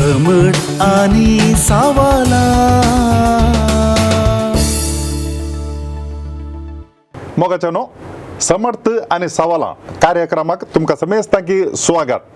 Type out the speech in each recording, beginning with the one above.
समट आणि सावाला मोगाच्यानो समर्थ आणि सवाला कार्यक्रमाक तुमका समेस्तांकी स्वागत.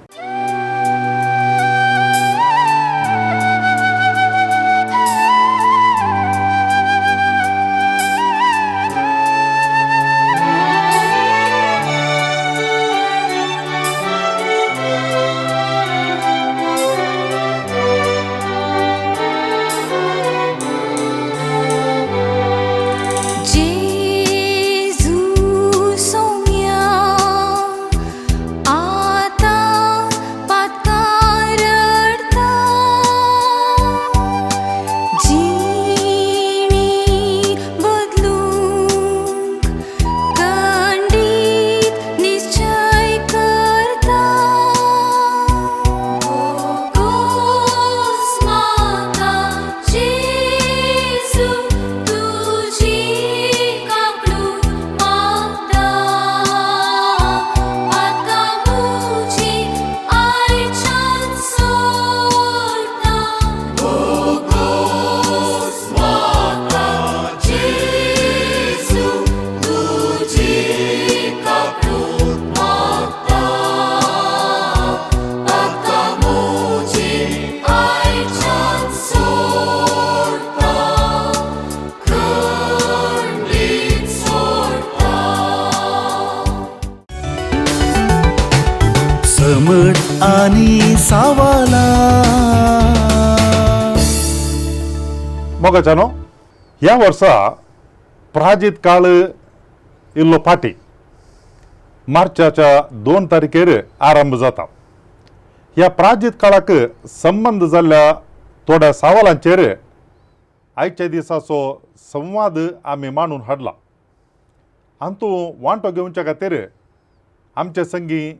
समट आणि सावाला. मोगाच्यानो ह्या वर्सा प्राजित काळ इल्लो फाटी मार्चाच्या 2 तारखेर आरंभ जाता. ह्या प्राजित काळाक संबंध जाल्ल्या थोड्या सवालांचेर आयच्या दिसाचो संवाद आमी मांडून हाडला. हातूंत वांटो घेवच्या खातीर आमचे संगी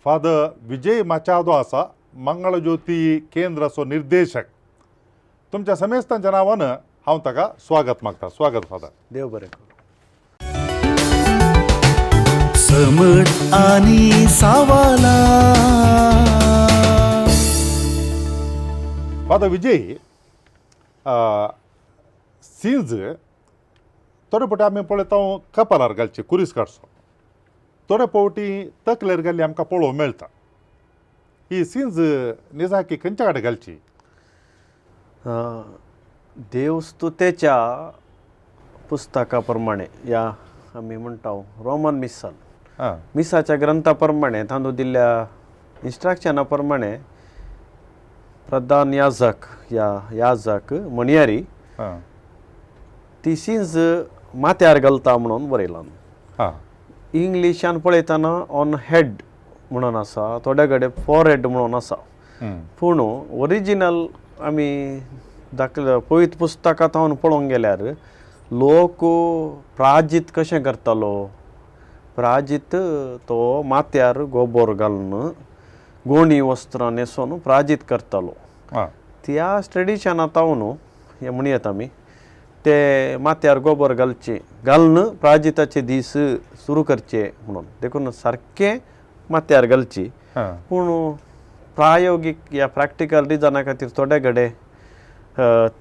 फादर विजय माचादो आसा, मंगळज्योती केंद्राचो निर्देशक. तुमच्या समेस्तांच्या नांवान हांव ताका स्वागत मागता. स्वागत फादर. देव बरें करूं. समट आणि सावाला. फादर विजय, सीन्स थोडे पटी आमी पळयता कपालार घालचे कुरीस काडसो, थोडे फावटी तकलेर घाल्ली आमकां पळोवंक मेळटा. ही सीन्स निजाकी खंयच्या कडेन घालची? देवस्तुतेच्या पुस्तका प्रमाणे या आमी म्हणटा रोमन मिसाल मिसाच्या ग्रंथा प्रमाणे तांदूळ दिल्ल्या इन्स्ट्रक्शना प्रमाणे प्रधान याजक मणियारी ती सीन्स माथ्यार घालता म्हणून बरयलां. इंग्लिशान पळयतना ऑन हेड म्हणून आसा, थोड्या कडेन फॉरहेड म्हणून आसा. पूण ओरिजिनल आमी दाखल पवित्र पुस्तकांत हांव पळोवंक गेल्यार लोक प्राजीत कशें करतालो. प्राजीत तो माथ्यार गोबोर घालून गोणी वस्त्रां न्हेसोवन प्राजीत करतालो. त्या ट्रेडिशनांत हांव हें म्हणयत आमी ते माथ्यार गोबर घालून प्राजिताचे दीस सुरू करचे म्हणून देखून सारकें माथ्यार घालची. पूण प्रायोगीक या प्रॅक्टिकल रिजना खातीर थोडे कडेन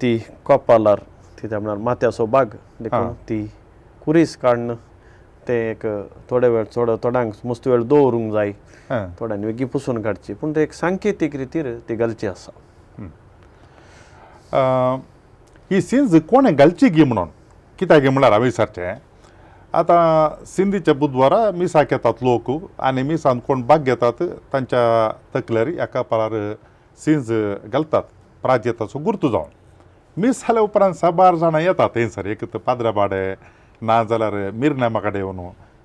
ती कपालार ती म्हणल्यार माथ्याचो भाग देखून ती कुरीस काडून ते एक थोडे वेळ थोड्यांक मस्त वेळ दवरूंक जाय, थोड्यांनी वेगळी पुसून काडची. पूण ते एक सांकेतीक रितीर ती घालची आसा. ही सीन्स कोणें घालची गी म्हणून कित्याक म्हळ्यार हांवें विचारचें. आतां सिंधीच्या बुधवारा मिसाक येतात लोक आनी मिसान कोण भाग घेतात तांच्या तकलेर ह्या कपालार सीन्स घालतात प्राजक्ताचो गुर्तू जावन. मीस जाल्या उपरांत साबार जाणां येतात थंयसर, एक पाद्रा बाडे ना जाल्यार मिरनामा कडेन येवन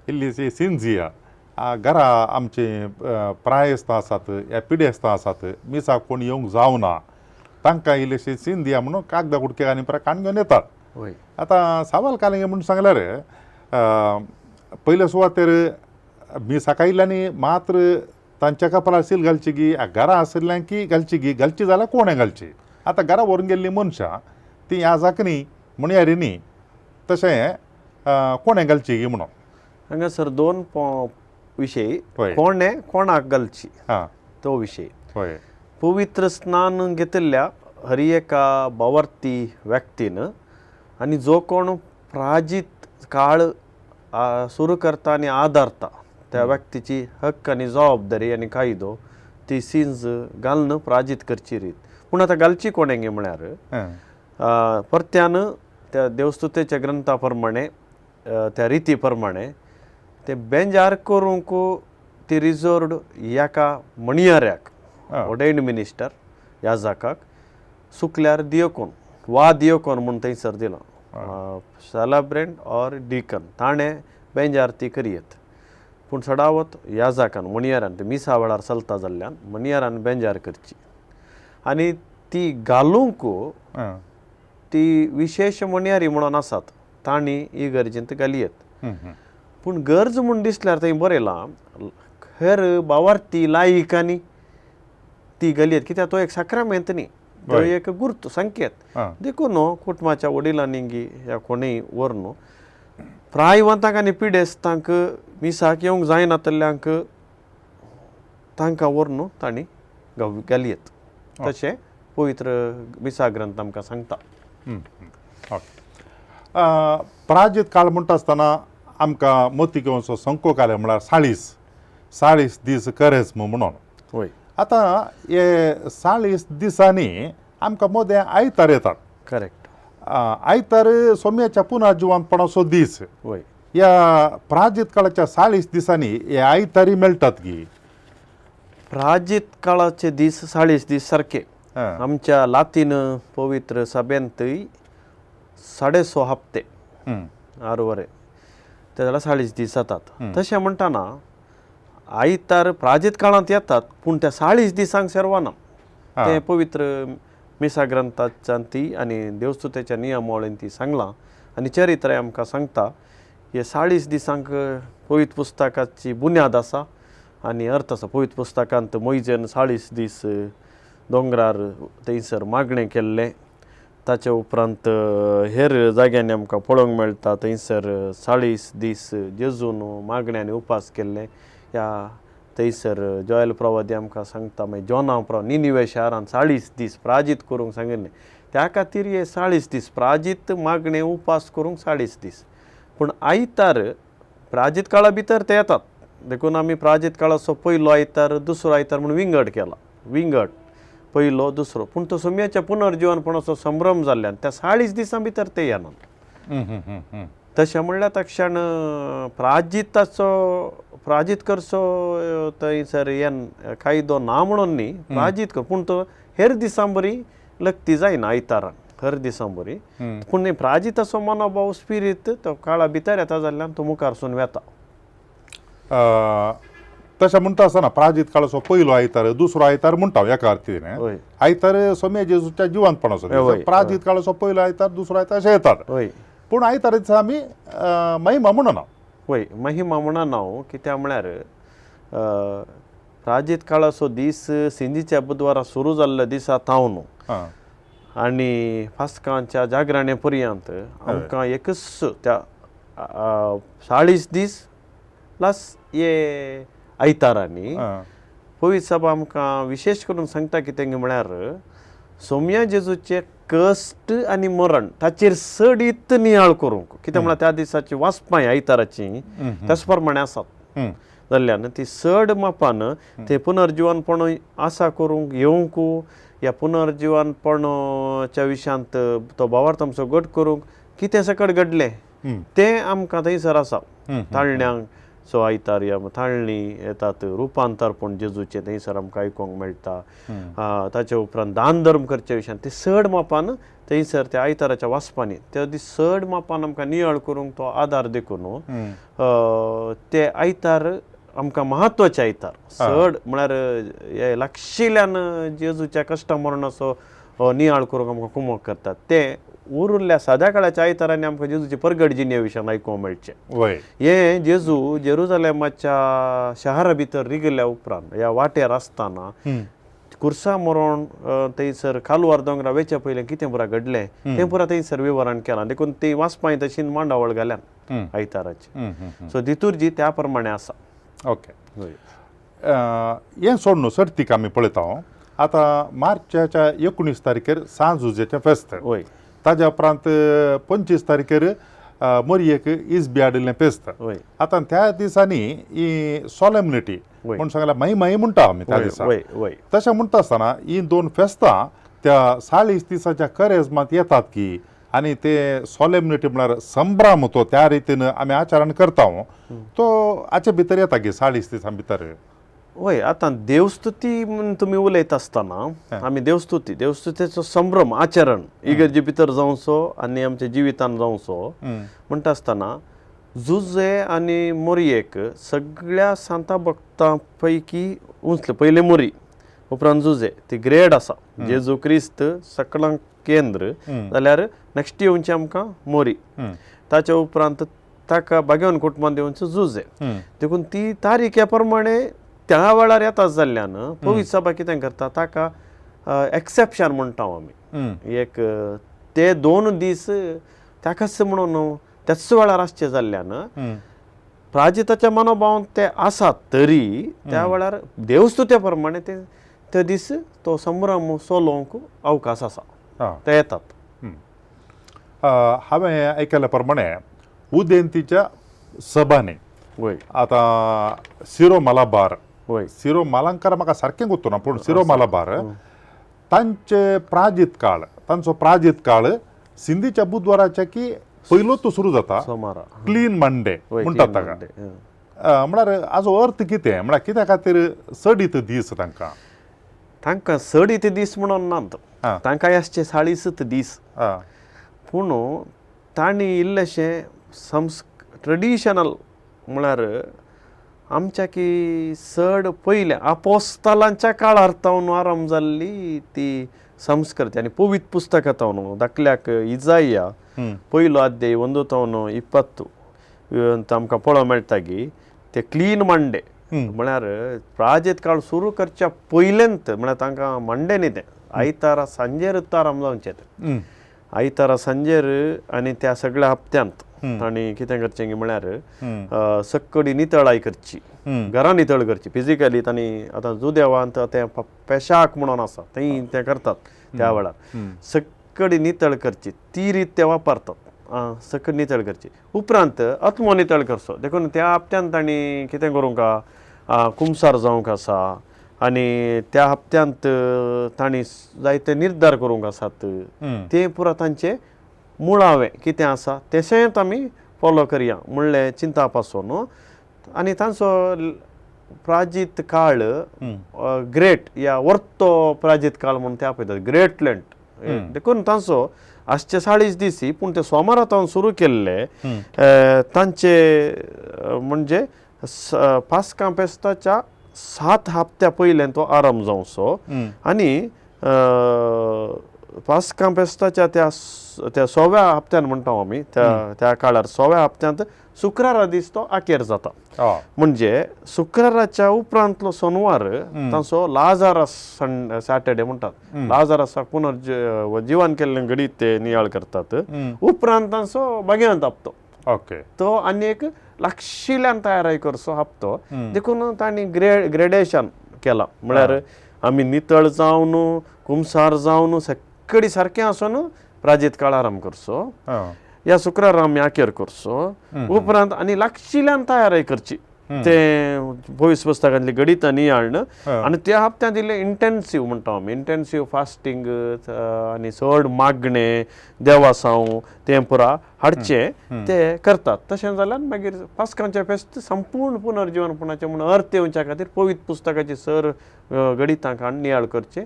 इल्लीशी सीन्स या घरा आमची प्रायस्तां आसात या पिडेस्तां आसात, मिसाक कोण येवंक जावना, तांकां इल्लीशी सीन दिया म्हणून कागदा कुडके आनी काण घेवन येतात. आतां सावाल कालिंगे म्हणून सांगल्यार पयल्या सुवातेर मिसाक आयिल्ल्यांनी मात्र तांच्या कपालार सील घालची गी, घरा आशिल्ल्यांकी घालची गी, घालची जाल्यार कोणें घालची. आतां घरा व्हरून गेल्लीं मनशां ती याजाकनी म्हणयारिनी तशें कोणें घालची गी म्हणून. हांगासर 2 विशय. कोणें कोणाक घालची तो विशय. पवित्र स्नान घेतल्या हरी एका बावर्ती व्यक्तीनं आणि जो कोण प्राजित काळ सुरू करता आणि आधारता त्या व्यक्तीची हक्क आणि जबाबदारी आणि कायदो ती सिन्ज घालणं प्राजित करची रीत पूण आतां घालची कोणेंगे म्हळ्यार परत्यानं त्या देवस्तुतेच्या ग्रंथा प्रमाणे त्या रिती प्रमाणे ते बेंजार करूंक ती रिजर्वड एका मणियाऱ्याक ऑर्डेन्ड मिनिस्टर याजकाक सुकल्यार दियोकोन वा दियोकोन म्हूण थंयसर दिलो सेलेब्रेंट ऑर डिकन ताणें बेंजार ती करियत पूण सडावत याजकान मणियारान ते मिसा वेळार चलता जाल्ल्यान मणियारान बेंजार करची आनी ती घालूंक ती विशेष मणियारी म्हणून आसात तांणी ही गरजेंत घालियत पूण गरज म्हूण दिसल्यार थंय बरयलां हेर बावार्थी लायिकांनी ती घालियत कित्याक तो एक साक्रामेंत न्ही तो एक गुर्त संकेत देखून न्हू कुटुंबाच्या वडिलांनी या कोणीय व्हर न्हू प्रायवंतांक आनी पिडेस्तांक मिसाक येवंक जायनातल्यांक तांकां व्हर न्हू तांणी घालियत तशें पवित्र मिसा ग्रंथ आमकां सांगता प्राजीत काळ म्हणटा आसतना आमकां मती घेवचो संकोक आले म्हळ्यार 40 दीस करेज म्हणून होय आतां हे 40 दिसांनी आमकां मोदें आयतार येतात करेक्ट आयतार सोम्याच्या पुनर्जिवनपणाचो दीस होय या प्राजीत काळाच्या 40 दिसांनी हे आयतारी मेळटात की प्राजीत काळाचे दीस 40 दीस सारखे आमच्या लातीन पवित्र सभेंतय 6.5 हप्ते 6 वरे ते जाल्यार 40 दीस जातात तशें म्हणटाना आयतार प्राजीत काळांत येतात पूण त्या 40 दिसांक सेरवाना ते पवित्र मिसा ग्रंथाच्यान ती आनी देवस्तुतेच्या नियमावळीन ती सांगलां आनी चरित्र आमकां सांगता हे 40 दिसांक पवित्र पुस्तकाची बुन्याद आसा आनी अर्थ आसा पवित्र पुस्तकांत मोइजेन 40 दीस दोंगरार थंयसर मागणें केल्लें ताचे उपरांत हेर जाग्यांनी आमकां पळोवंक मेळटा थंयसर 40 दीस जेजून मागण्यांनी उपास केल्ले ह्या थंयसर जोएल प्रवादी आमकां सांगता मागीर जोना निनिवे शारान 40 दीस प्राजीत करूंक सांगिल्लें त्या खातीर हे 40 दीस प्राजीत मागणें उपास करूंक 40 दीस पूण आयतार प्राजीत काळा भितर ते येतात देखून आमी प्राजीत काळाचो पयलो आयतार दुसरो आयतार म्हूण विंगड केला विंगड पयलो दुसरो पूण तो सोम्याच्या पुनर्जिवनपणाचो संभ्रम जाल्ल्यान त्या 40 दिसां भितर ते येनात तशें म्हणल्यार तक्षण प्राजीत करचो थंयसर कायदो ना म्हणून न्ही प्राजीत कर पूण तो हेर दिसां बरी लक्ती जायना आयताराक हेर दिसां बरी पूण प्राजिताचो मनोभाव स्पिरीट तो काळा भितर येता जाल्ल्यान तो मुखारसून वेता तशें म्हणटा आसतना प्राजीत काळाचो पयलो आयतार दुसरो आयतार म्हणटा एका अर्थीन आयतार सोम्या जेजूच्या जिवंतपणाचो प्राजीत काळाचो पयलो आयतार दुसरो आयतार अशें येतात पूण आयतार दिसा आमी महिमा म्हणना होय महिमा म्हणना कित्याक म्हळ्यार प्राजीत काळाचो दीस सिंधीच्या बुधवारा सुरू जाल्ल्या दिसा तावन न्हू आनी फास्कांच्या जागरणे पर्यंत आमकां एकच त्या 40 दीस प्लस हे आयतारांनी पवित्र सभा आमकां विशेश करून सांगता कितें म्हळ्यार सोम्या जेजूचे कश्ट आनी मरण ताचेर सडीत नियाळ करूंक कित्याक म्हळ्यार त्या दिसाची वाचपां आयताराची त्याच प्रमाणे आसात जाल्ल्यान ती सड मापान ते पुनर्जिवनपण आसा करूंक येवंक ह्या पुनर्जिवनपणाच्या विशयांत तो भावार्थ आमचो गट करूंक कितें सकट घडलें तें आमकां थंयसर आसा ताळण्यांक सो आयतार या थाळणी येतात रुपांतरपण जेजूचे थंयसर आमकां आयकूंक मेळटा ताचे उपरांत दान धर्म करचे विशयान ते सड मापान थंयसर त्या आयताराच्या वाचपांनी ते दीस चड मापान आमकां नियळ करूंक तो आदार देखून ते आयतार आमकां महत्वाचे आयतार चड म्हळ्यार हे लागशिल्ल्यान जेजूच्या कश्टा मरणाचो नियाळ करूंक आमकां कुमक करतात ते उरिल्ल्या साद्या काळाच्या आयतारांनी आमकां जेजूची परगट जिणे विशयान आयकूंक मेळचें हे जेजू जेरुजालेमाच्या शारा भितर रिगिल्ल्या उपरांत ह्या वाटेर आसतना कुर्सा मरोन थंयसर कालवार दोंगरा वेच्या पयलें कितें पुरा घडलें तें पुरा थंयसर विवरण केलां देखून ती वाचपां तशी मांडावळ घाल्यान आयताराची सो दितूरजी त्या प्रमाणे आसा ओके हें सोड न्हू सर्तीक आमी पळयता आता मार्चच्या 19 तारखेर सांज उजेचें फेस्त वय ताज्या उपरांत 25 तारखेर मोरयेक इज बियाडिल्लें फेस्त वय आतां त्या दिसांनी ही सॉलेमनिटी वय. म्हण सांगल्यार माई म्हणटा आमी त्या दिसा वय वय तशें म्हणटा आसतना ही दोन फेस्तां त्या 40 दिसाच्या करेजमांत येतात की आनी ते सॉलेमनिटी म्हळ्यार संभ्रम तो त्या रितीन आमी आचरण करता तो हाचे भितर येता की 40 दिसां भितर वय आतां देवस्तुती म्हूण तुमी उलयत आसतना आमी देवस्तुतीचो संभ्रम आचरण इगर्जे भितर जावचो आनी आमच्या जिवितान जावचो म्हणटा आसतना जुजे आनी मोरयेक सगळ्या सांता भक्तां पैकी उंचले पयले मोरी उपरांत जुजे ती ग्रेड आसा जेजू क्रिस्त सकलांक केंद्र जाल्यार नेक्स्ट येवचे आमकां मोरी ताच्या उपरांत ताका भाग्यवान कुटुंबांत येवचें जुजे देखून ती तारीखे प्रमाणे त्या वेळार येता जाल्ल्यान पवित्र सभा कितें करता ताका एक्सेप्शन म्हणटा आमी एक ते 2 दीस ताकाच म्हणून त्याच वेळार आसचे जाल्ल्यान प्राजिताच्या मनोभावान ते आसात तरी त्या वेळार देवस्तुते प्रमाणे ते दीस तो संभ्रम सोलोवंक अवकाश आसा ते येतात हांवें आयकल्या प्रमाणे उदेंतीच्या सभांनी वय आतां सिरो मालाबार वय सिरो मालांकार म्हाका सारकें गुर्तुना पूण सिरो मालाबार तांचो प्राजीत काळ सिंधीच्या बुधवाराच्या की पयलोच सुरू जाता सोमारा क्लीन मंडे म्हणटात ताका म्हळ्यार हाजो अर्थ कितें म्हळ्यार कित्या खातीर सडीत दीस तांकां सडीत दीस म्हणून नात तांकां आसचे 40 दीस पूण तांणी इल्लेशें ट्रेडिशनल म्हळ्यार आमच्या की सड पयले आपोस्तालांच्या काळार तावन आरंभ जाल्ली ती संस्कृती आनी पवित्र पुस्तकां तावन दाखल्याक इजाया पयलो अध्याय 1:20 आमकां पळोवंक मेळटा की ते क्लीन मंडे म्हळ्यार प्राजीत काळ सुरू करच्या पयलेंत म्हळ्यार तांकां मंडे न्ही तें आयतारा सांजेर आरंभ जावचें तें आयतारा सांजेर आनी त्या सगळ्या हप्त्यांत तांणी कितें करचें म्हळ्यार सक्कडी नितळाय करची घरां नितळ करची फिजिकली तांणी आतां जुदेवांत तें पेशाक म्हणून आसा तें करतात त्या वेळार सक्कडी नितळ करची ती रीत ते वापरतात सक्कड नितळ करची उपरांत आत्मो नितळ करचो देखून त्या हप्त्यांत तांणी कितें करूंक कुमसार जावंक आसा आनी त्या हप्त्यांत तांणी जायते निर्धार करूंक आसात ते पुरा तांचे मुळावें कितें आसा तेशेंच आमी फॉलो करया म्हणलें चिंता पासून आनी तांचो प्राजीत काळ ग्रेट या वर्तो प्राजीत काळ म्हणून ते आपयतात ग्रेट लेंट देखून तांचो आजचे 40 दिसी पूण ते सोमारांत सुरू केल्ले तांचे म्हणजे पास्कां फेस्ताच्या 7 हप्त्या पयलें तो आरंभ जावचो आनी पास्कां फेस्ताच्या त्या 6व्या हप्त्यान म्हणटा आमी त्या काळार 6व्या हप्त्यांत शुक्रारा दीस तो आखेर जाता म्हणजे शुक्राराच्या उपरांतलो सोनवार तांचो लाजारस सॅटर्डे म्हणटात लाजारसाक पुनर्जीवन केल्लें घडीत ते नियाळ करतात उपरांत तांचो भाग्यवंत हप्तो तो आनी एक लागशिल्ल्यान तयारी करचो हप्तो देखून तांणी ग्रेडेशन केलां म्हळ्यार आमी नितळ जावन कुमसार जावन सक्कडी सारकें आसून प्राजीत काळ आरंभ करचो ह्या शुक्रारा आमी आखेर करचो उपरांत आनी लागशिल्ल्यान तयारी करची ते पवित्र पुस्तकांतली गणितां नियाळन आनी त्या हप्त्यांत दिल्ले इंटेन्सीव म्हणटा आमी इंटेन्सीव फास्टींग आनी चड मागणे देवासांव तें पुरा हाडचे ते करतात तशें जाल्यार मागीर पास्कांचें फेस्त संपूर्ण पुनर्जीवनपणाचें म्हणून अर्थ येवच्या खातीर पवित्र पुस्तकाची सर गणितांक नियाळ करचे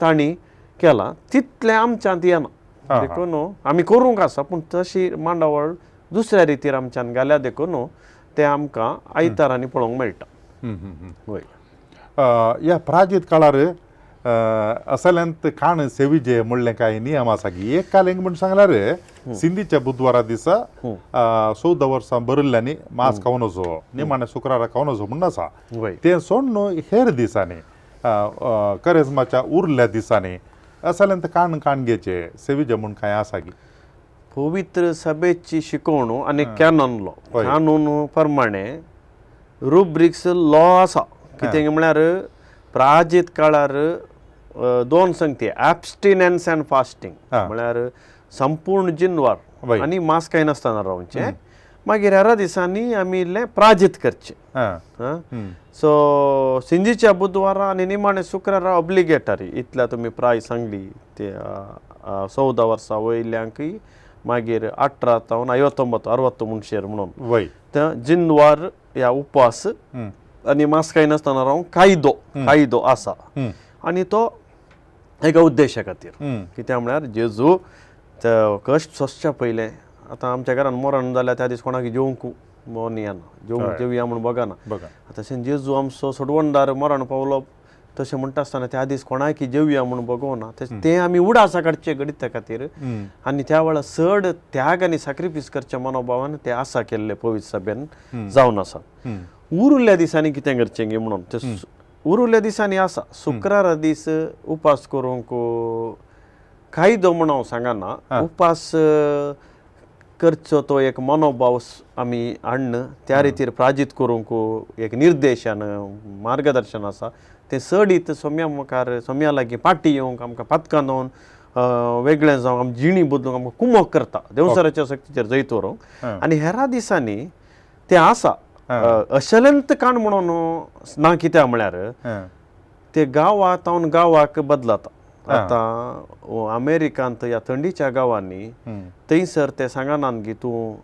तांणी केलां तितलें आमच्यांत येना देखून आमी करूंक आसा पूण तशी मांडावळ दुसऱ्या रितीर आमच्यान घाल्या देखून ते आमकां आयतारांनी पळोवंक मेळटा ह्या प्राजीत काळार असल्यांत काण सेविजे म्हणलें कांय नियम आसा की एक काल म्हण सांगल्यार सिंधीच्या बुधवारा दिसा 14 वर्सां बरयल्ल्यांनी मांस खावन वचो निमाणे शुक्रारा खावन वचो म्हण आसा तें सोडून हेर दिसांनी करेजमाच्या उरल्या दिसांनी असल्यांत काणगेचे सेविजे म्हूण कांय आसा की पवित्र सभेची शिकवण आनी कॅनन लॉ कानून प्रमाणे रुब्रिक्स लॉ आसा कितें म्हळ्यार प्राजीत काळार दोन संगती ॲबस्टिनन्स अँड फास्टिंग हा. म्हळ्यार संपूर्ण जिनवार वय. आनी मांस खायनासतना रावचे मागीर 11 दिसांनी आमी इल्लें प्राजीत करचें सो सिंजीच्या बुधवारा आनी निमाणे शुक्रारा ऑब्लिगेटरी इतल्या तुमी प्राय सांगली ते 14 वर्सां वयल्यांकय मागीर 18 तावन 59 60 मनशेर म्हणून वय त्या जिनवार ह्या उपवास आनी मांस खायनासतना रावंक कायदो आसा आनी तो एका उद्देशा खातीर कित्याक म्हळ्यार जेजू कश्ट सोंसच्या पयलें आतां आमच्या घरान मरण जाल्यार त्या दीस कोणाक जेवंक मन येना जेवया म्हूण बगाना तशें जेजू आमचो सोडवणदार मरण पावलो तशें म्हणटा आसतना त्या दीस कोणाक जेवया म्हूण बगोवना तें आमी उडासा काडचे घडीत त्या खातीर आनी त्या वेळा चड त्याग आनी सॅक्रिफायस करच्या मनोभावान ते आसा केल्ले पवित्र सभेन जावन आसा उरिल्ल्या दिसांनी कितें करचें गे म्हणून ते उरिल्ल्या दिसांनी आसा शुक्रारा दीस उपास करूंक कायदो म्हणून हांव सांगना उपास करचो तो एक मनोभाव आमी हाडन त्या रितीर प्राजीत करूंक एक निर्देशन मार्गदर्शन आसा तें चडीत सोम्या मुखार सोम्या लागीं पाटी येवंक आमकां पातकां दवन वेगळें जावंक आमची जिणी बदलूंक आमकां कुमक करता देवसराच्या शक्तीचेर जैत व्हरूंक आनी हेरा दिसांनी तें आसा अशलंत काण म्हणून ना कित्याक म्हळ्यार ते गांवांत गांवाक बदलता आतां अमेरिकांत ह्या थंडीच्या गांवांनी थंयसर ते सांगनात की तूं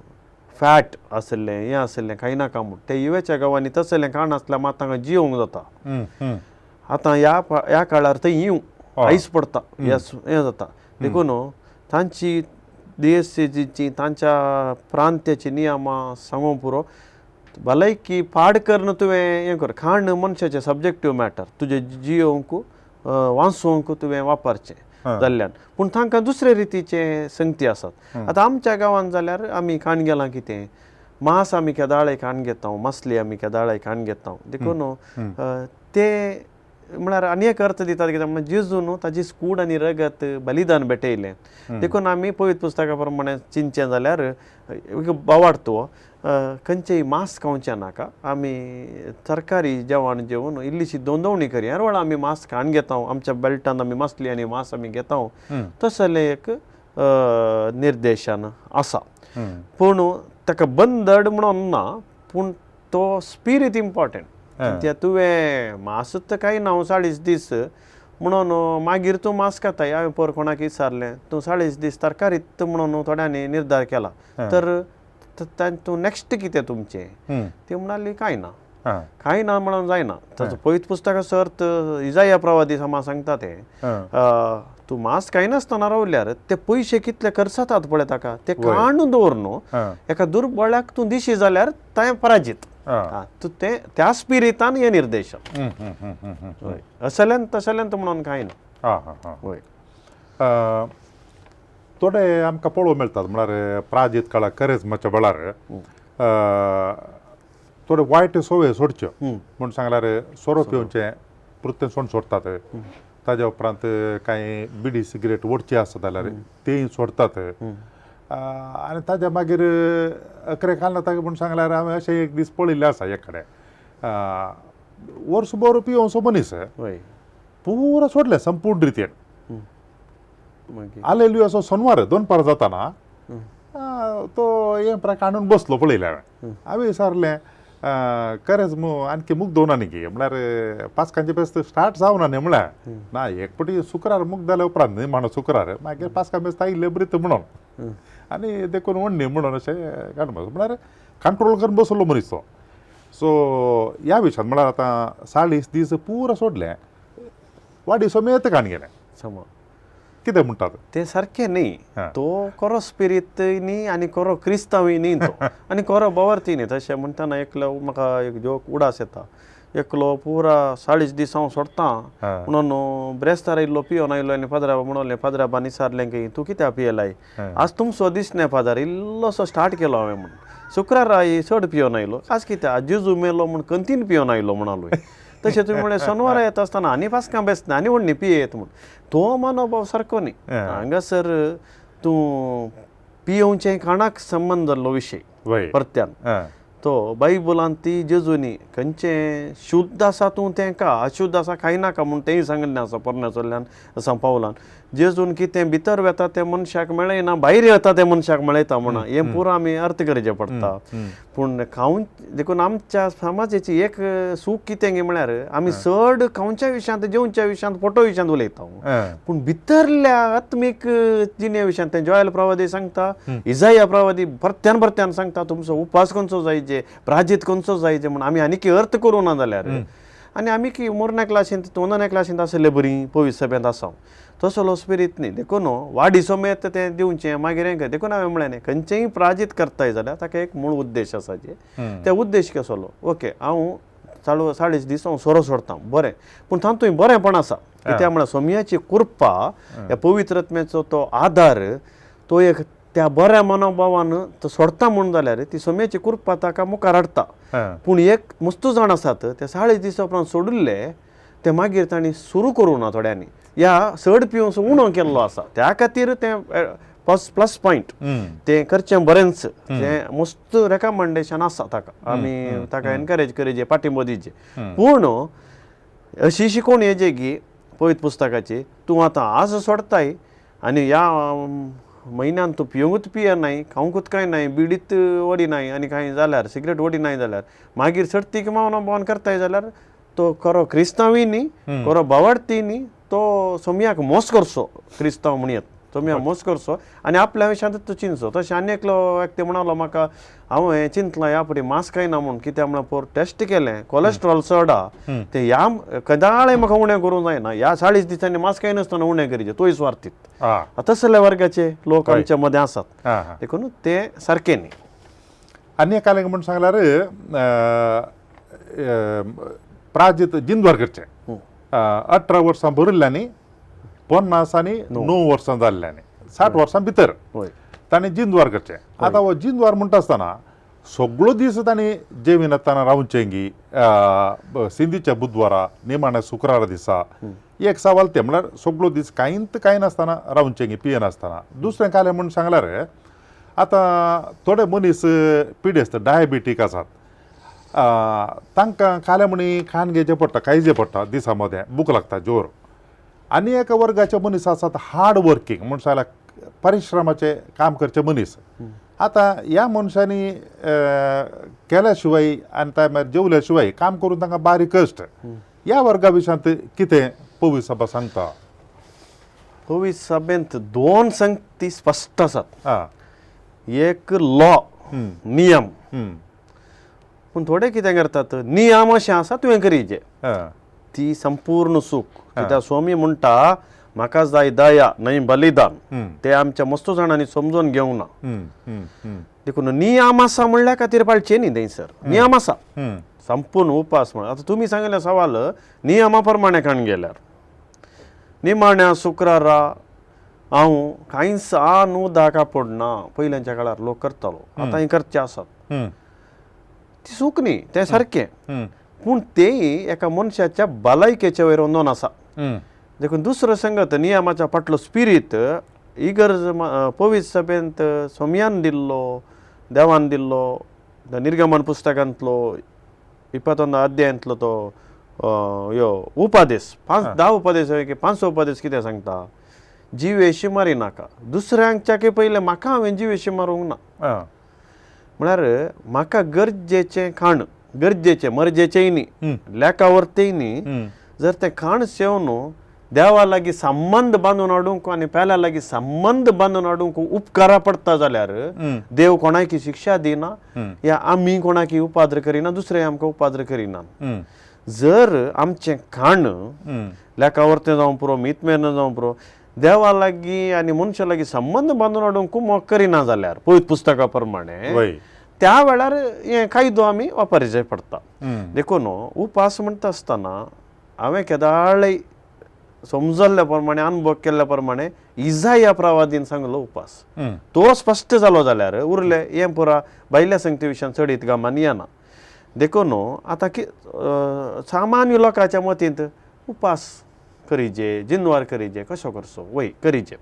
फॅट आसलें हें आसलें खायनाका म्हूण ते युवेच्या गांवांनी तसलें काण आसल्यार मात तांकां जियोंक जाता आतां ह्या काळार थंय हिंव आयस पडटा हें जाता देखून तांची देशाची तांच्या प्रांत्याची नियमां सांगूंक पुरो भलायकी पाड करन तुवें हें कर खाण मनशाचें सब्जेक्टीव मॅटर तुजें जियोंक वाचूंक तुवें वापरचें जाल्ल्यान पूण तांकां दुसरे रितीचे संगती आसात आतां आमच्या गांवांत जाल्यार आमी खाण गेलां कितें मांस आमी केदाळे खाण घेता मसली आमी केदाळे खाण घेता देखून ते म्हळ्यार आनी एक अर्थ दितात कित्याक म्हळ्यार जेजू न्हू ताजी कूड आनी रगत बलिदान भेटयलें देखून आमी पवित्र पुस्तका प्रमाणे चिंतचें जाल्यार बावाडतो खंयचेय मांस खावचें नाका आमी तरकारी जेवण जेवून इल्लीशी दोंदवणी करी हर वेळा आमी मांस खाण घेता आमच्या बेल्टान आमी मसली आनी मांस आमी घेता तसलें एक निर्देशन आसा पूण ताका बंदड म्हणून ना पूण तो स्पिरीट इम्पॉर्टंट कित्याक तुवें मांसूच खायना 40 दीस म्हणून मागीर तूं मांस खाताय हांवें पर कोणाक विचारलें तूं 40 दीस तरकारीत म्हणून थोड्यांनी निर्धार केला तर तूं नॅक्स्ट कितें तुमचें ती म्हणाली खायना म्हणून जायना ताचो पवित्र पुस्तकाचो अर्थ इजाया प्रवादी सामा सांगता ते तूं मांस खायनासतना रावल्यार ते पयशे कितले खर्च जातात पळय ताका ते काडून दवर न्हू एका दुर्बळ्याक तूं दिशी जाल्यार ताणें पराजीत तूं तें त्या स्पिरितान हें निर्देशन असलेंत तसलेंत म्हणून खायना वय थोडे आमकां पळोवंक मेळटात म्हळ्यार प्राजीत काळाक करेजमाच्या वेळार थोडे वायट सवय सोडच्यो म्हूण सांगल्यार सोरो पिवचें प्रत्येक सोड सोडतात ताज्या उपरांत कांय बिडी सिगरेट ओडची आसत जाल्यार तेय सोडतात आनी ताज्या मागीर अकरे घालना ताका म्हूण सांगल्यार हांवें अशें एक दीस पळयल्लें आसा एक कडेन वर्सभर पिवोसो मनीस पुरो सोडलें संपूर्ण रितीन आलेली असो सोनवार दनपार जाताना तो हें काडून बसलो पळयलें हांवें विचारलें खरेंच आनकी मूग दोनांनी गे म्हळ्यार पास्कांचे बेस्त स्टार्ट जावना न्ही म्हळ्यार ना एक पटी शुक्रार मूग जाल्या उपरांत न्ही माणूस शुक्रार मागीर पास्कां बेस्त आयिल्ले बरीत म्हणून आनी देखून व्हडणी म्हणून अशें काडून म्हळ्यार कंट्रोल करून बसलो मनीस तो सो ह्या विशयान म्हळ्यार आतां 40 दीस पुरो सोडलें वाडी समेत काण गेलें कितें म्हणटात ते सारकें न्ही तो खरो स्पिरीट न्ही आनी खरो क्रिस्तांवूय न्ही तो आनी खरो बवर्ती न्ही तशें म्हणटाना एकलो म्हाका एक जोक उडास येता एकलो पुरा 40 दीस हांव सोडटा म्हणून ब्रेस्तार येयल्लो पियोन आयलो आनी फादरा म्हणलें फादराबान विचारलें की तूं कित्याक पियेलाय आज तुमचो दीस न्ही फादर इल्लोसो स्टार्ट केलो हांवें म्हणून शुक्रारा चड पियोन आयलो आज कित्याक जेजू मेलो म्हूण कंतीन पियोन आयलो म्हणालो तशें तुवें म्हळें शेनवारा येता आसतना आनी पास्कां बेस्ट आनी व्हडणी पियेत म्हूण तो मनोभाव सारको न्ही हांगासर तूं पियोवचें खाणाक संबंद जाल्लो विशय परत्यान तो बायबलांत ती जेजूनी खंयचे शुद्ध आसा तूं तेंका अशुद्ध आसा खाय नाका म्हूण तेंय सांगिल्लें आसा परमेश्वरल्यान सांग पावलान जेजून कितें भितर वेता तें मनशाक मेळयना भायर येता तें मनशाक मेळयता म्हणा हें पुरो आमी अर्थ करचें पडटा पूण खावून देखून आमच्या समाजाची एक सूख कितें गे म्हळ्यार आमी चड खावच्या विशयांत जेवच्या विशयांत फोटो विशयांत उलयता पूण भितरल्या आत्मीक जिणे विशयांत तें जोएल प्रवादी सांगता इजाया प्रवादी परत्यान परत्यान सांगता तुमचो उपास खंयचो जायचे प्राजीत खंयचो जायचे म्हण आमी आनी अर्थ करूं ना जाल्यार आनी आमी की मोरण्या क्लासींत तोंडाण्या क्लासींत आसले बरी पवित्र सभेंत आसा तसो स्पिरीत न्ही देखून वाडी समेत तें दिवचें मागीर हें देखून हांवें म्हळें न्ही खंयचेंय प्राजीत करताय जाल्यार ताका एक मूळ उद्देश आसा जे ते उद्देश कसलो ओके हांव 40 दीस हांव सोरो सोडटां बरें पूण तातूंय बरेंपण आसा कित्याक म्हळ्यार सोमयाची कृपा ह्या पवित्रत्मेचो तो आधार तो एक त्या बऱ्या मनोभावान तो सोडता म्हणून जाल्यार ती सोम्याची कृपा ताका मुखार हाडटा पूण एक मस्त जाण आसात ते 40 दीस उपरांत सोडिल्ले ते मागीर तांणी सुरू करूं ना थोड्यांनी ह्या चड पिवून उणो केल्लो आसा त्या खातीर तें प्लस पॉयंट तें करचें बरेंच तें मस्त रेकमेंडेशन आसा ताका आमी ताका एनकरेज करीचे पाठिंबो दिवचे पूण अशी शिकवण येजे की पवित्र पुस्तकाची तूं आतां आज सोडताय आनी ह्या म्हयन्यान तूं पिवंकूच पियनाय खावंकूच कांय नाय बिडीत वडिनाय आनी कांय जाल्यार सिगरेट वडिनाय जाल्यार मागीर सर्तीक भोवन करताय जाल्यार तो खरो क्रिस्तांवूय न्ही खरो भावार्थी न्ही तो सोमयाक मोस करचो क्रिस्तांव म्हणयत सोमयाक मोस करचो आनी आपल्या विशयांत तो चिंतचो तशें आनी एकलो व्यक्ती म्हणलो म्हाका हांव हें चिंतलां ह्या फुडें मास खायना म्हूण कित्याक म्हळ्यार पोर टेस्ट केलें कोलेस्ट्रॉल चड आहा तें ह्या कदाळे म्हाका उणें करूं जायना ह्या 40 दिसांनी मास खाय नासतना उणें करीचें तोय स्वार्थीत तसले वर्गाचे लोक आमच्या मदें आसात देखून तें सारकें न्ही आनी एका म्हणून सांगल्यार प्राजीत जिंदवार करचें 18 वर्सां भरिल्ल्यांनी 50 आनी 9 वर्सां जाल्ल्यांनी 60 वर्सां भितर ताणें जिंदवार करचें आतां हो जिंदवार म्हणटा आसतना सगळो दीस ताणें जेवी नासतना रावचें गी सिंधीच्या बुधवारा निमाण्या शुक्रारा दिसा एक सवाल ते म्हळ्यार सगळो दीस कांय नासतना रावचें गी पियेनासतना दुसरें कालें म्हूण सांगल्यार आतां थोडे मनीस पिडेस्त डायबिटीक आसात तांकां काले म्हणी खाण घेवचें पडटा खायचें पडटा दिसा मदें भूक लागता जोर आनी एका वर्गाचे मनीस आसात हार्ड वर्कींग म्हण सांगल्यार परिश्रमाचे काम करचे मनीस आतां ह्या मनशांनी केल्या शिवाय आनी टायमार जेवल्या शिवाय काम करून तांकां बारीक कश्ट ह्या वर्गा विशयांत कितें पवित्र सभा सांगता पवित्र सभेंत 2 संगती स्पश्ट आसात एक लॉ नियम पूण थोडे कितें करतात नियम अशें आसा तुवें करीचें ती संपूर्ण सूख कित्याक स्वामी म्हणटा म्हाका जाय दया न्हय बलिदान ते आमच्या मस्त जाणांनी समजून घेवंक ना देखून नियम आसा म्हणल्या खातीर पाळचे न्ही थंयसर नियम आसा संपूर्ण उपास म्हण आतां तुमी सांगिल्ले सवाल नियमा प्रमाणे खाण गेल्यार निमाण्या शुक्रारा हांव कांयच 9-10 कापड ना पयलींच्या काळार लोक करतालो आतां हे करचे आसात ती सूख न्ही तें सारकें पूण तेय एका मनशाच्या भलायकेचे वयर नोंद आसा देखून दुसरो संगत नियमाच्या फाटलो स्पिरीट इगर्ज पवित्र सभेंत सोमयान दिल्लो देवान दिल्लो निर्गमन पुस्तकांतलो 21 अध्यायांतलो तो यो उपादेश 10 उपादेश 5 उपादेश कितें सांगता जीवेशी मारी नाका दुसऱ्यांच्या पयलें म्हाका हांवें जीवेशी मारूंक ना म्हळ्यार म्हाका गरजेचें खाण गरजेचें मरजेचेंय न्ही लेखावरतेय न्ही जर तें खाण सेवन देवा लागीं संबंध बांदून हाडूंक आनी पेल्या लागीं संबंध बांदून हाडूंक उपकारा पडटा जाल्यार देव कोणाकी शिक्षा दिना या आमी कोणाकी उपाद्र करिना दुसरे आमकां उपाद्र करिना जर आमचें खाण लेखावरतें जावं पुरो मितमेर जावं पुरो देवा लागीं आनी मनशा लागीं संबंध बांदून हाडूंक मोग करिना जाल्यार पवित्र पुस्तका प्रमाणे त्या वेळार हें कायदो आमी वापरचे पडटा देखून उपास म्हणटा आसतना हांवें केदाळय समजल्ल्या प्रमाणे अनुभव केल्ल्या प्रमाणे इजाया प्रवादीन सांगलो उपास तो स्पश्ट जालो जाल्यार उरले हें पुरा भायल्या संगती विशयान चड इतगामान येना देखून आतां सामान्य लोकांच्या मतींत उपास करीचे जिनवार करीचे कशें करचो वय करीचे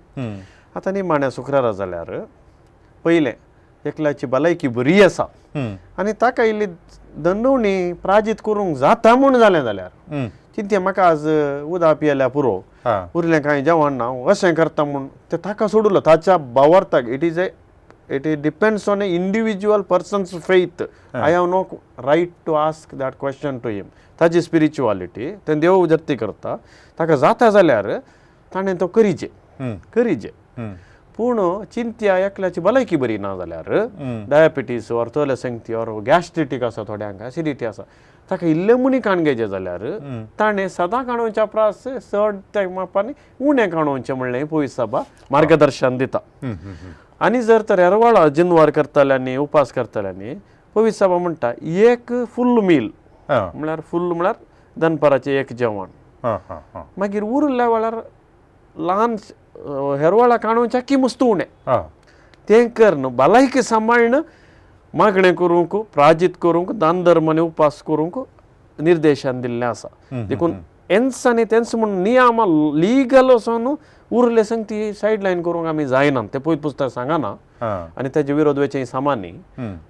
आतां निमाण्या शुक्रारा जाल्यार पयलें एकल्याची भलायकी बरी आसा आनी ताका इल्ली दंडवणी प्राजीत करूंक जाता म्हूण जालें जाल्यार चिंते म्हाका आज उदक पियेल्या पुरो उरलें कांय जेवण ना अशें करता म्हूण तें ताका सोडलो ताच्या भावार्थाक it depends on a individual persons faith I have no right to ask that question to him ताची स्पिरिच्युअलिटी तें देव जर्ती करता ताका जाता जाल्यार ताणें तो करीचे पूण चिंत्या एकल्याची भलायकी बरी ना जाल्यार डायबिटीस ऑर तोलेसंगती ऑर गॅस्ट्रिटीक आसा थोड्यांक एसिडिटी आसा ताका इल्ले मुनी काणगेचे जाल्यार ताणें सदां काणोवच्या प्रास चड त्या मापांनी उणें काणोवचें म्हणलें पवित्र सभा मार्गदर्शन दिता आनी जर तर हेरवाळा जिनवार करतल्यांनी उपास करतल्यांनी पवित्र सभा म्हणटा एक फुल्ल मील म्हळ्यार फुल्ल म्हळ्यार दनपाराचें एक जेवण मागीर उरल्या वेळार ल्हान हेरवाळा काणोवच्या की मस्तू उणें तें करन भलायकी सांबाळन मागणें करूंक प्राजीत करूंक दान धर्म आनी उपास करूंक निर्देशन दिल्लें आसा देखून एन्स आनी तेन्स म्हूण नियम लिगल वचोन उरले संगती सायड लायन करूंक आमी जायना तें पयत पुस्तक सांगना आनी तेजे विरोध वेचें सामान्य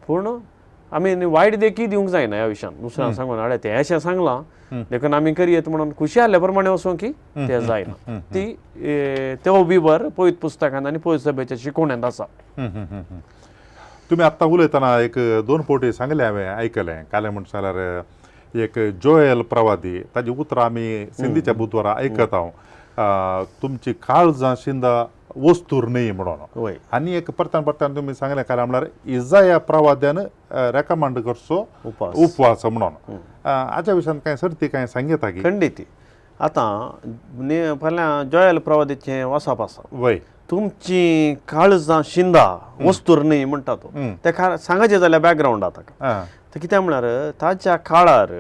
पूण आमी वायट देखी दिवंक जायना ह्या विशयान दुसऱ्यांक सांगून हाडे तें अशें सांगलां देखून आमी करयत म्हणून खुशी आसल्या प्रमाणे वचूं की तें जायना ती त्यो बिबर पयत पुस्तकांत आनी पयत सभेच्या शिकवण्यांत आसा तुमी आत्तां उलयतना एक 2 फावटी सांगलें हांवें आयकलें काले म्हणटा जाल्यार एक जोएल प्रवादी ताजी उतरां आमी सिंधीच्या बुधवारा आयकत हांव तुमची काळजां शिंदा वस्तूर न्ही म्हणून आनी एक परतान तुमी सांगलें काल्यार म्हळ्यार इजाया प्रवाद्यान रेकमेंड करचो उपवास म्हणून हाच्या विशयान कांय सर्ती कांय सांगता की खंडीत आतां फाल्यां जोएल प्रवादीचें वसाप आसा वय तुमची काळजां शिंदा वस्तूर न्ही म्हणटा तो ते सांगायचें जाल्यार बॅकग्रावंड ताका ते कित्याक म्हळ्यार ताच्या काळार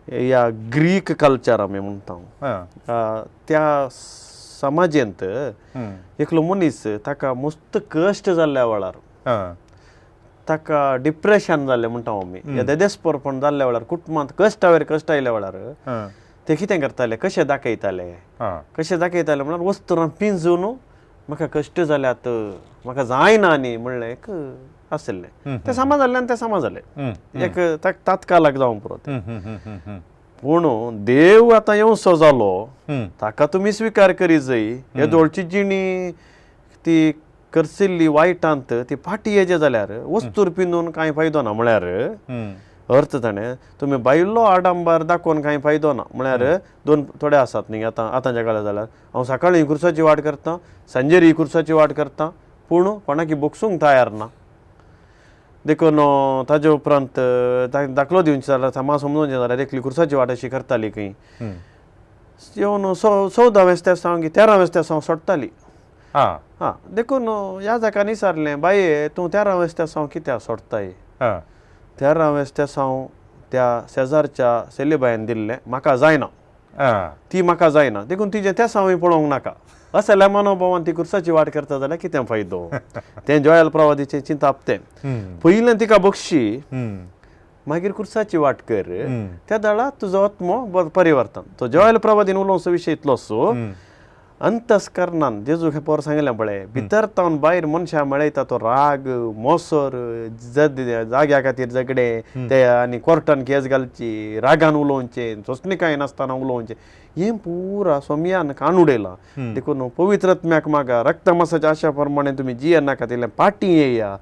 ह्या ग्रीक कल्चर आमी म्हणटा त्या समाजेंत एकलो मनीस ताका मस्त कश्ट जाल्ल्या वेळार ताका डिप्रेशन जाल्लें म्हणटा आमी देदेस्परपण जाल्ल्या वेळार कुटुंबांत कश्ट आयल्या वेळार ते कितें करताले कशें दाखयताले म्हळ्यार वस्तूरां पिंजून म्हाका कश्ट जाल्यात म्हाका जायना न्ही म्हणलें एक आसलें तें समाज जाल्लें आनी तें समाज जालें एक तात्कालाक जावंक पुरो पूण देव आतां येवसो जालो ताका तुमी स्विकार करी जाय हे दोळची जिणी ती करसिल्ली वायटांत ती फाटी येजे जाल्यार वस्तूर पिंजून कांय फायदो ना म्हळ्यार अर्थ ताणें तुमी बायलो आडंबर दाखोवन कांय फायदो ना म्हळ्यार थोडे आसात न्ही आतांच्या काळार जाल्यार हांव सकाळीं खुर्साची वाट करतां सांजेर ही खुर्साची वाट करतां पूण कोणाकी बोगसूंक तयार ना देखून ताजे उपरांत दाखलो दिवचे जाल्यार सामा समजूंचे जाल्यार एकली खुर्साची वाट अशी करताली खंय येवन 14 वेस्त्या की 13 वेस्त्या सोडटाली देखून ह्या जाका विचारलें बाये तूं 13 वेस्त्या कित्याक सोडताय 13 वेस्त्या त्या शेजारच्या सेलीबायन दिल्लें म्हाका जायना ती म्हाका जायना देखून तिजें त्या सावय पळोवंक नाका अशें जाल्यार मनोभावान ती खुर्साची वाट करता जाल्यार कितें फायदो तें जोएल प्रवादीचें चिंताप तें पयलें तिका बक्षी मागीर खुर्साची वाट कर त्या दळा तुजो आत्मो परिवर्तन तो जोएल प्रवादीन उलोवचो विशय इतलोसो अंतस्करणान जेजू खेपावर सांगलें पळय भितर तावन भायर मनशां मेळयता तो राग मोसोर जाग्या खातीर झगडे ते आनी कोर्टान केस घालची रागान उलोवचें सोंसणीकाय नासतना उलोवचें हें पुरा सोम्यान कान उडयलां देखून पवित्र आत्म्याक मागा रक्त मांसाच्या आशा प्रमाणे तुमी जिये नाका तितलें पाटी येया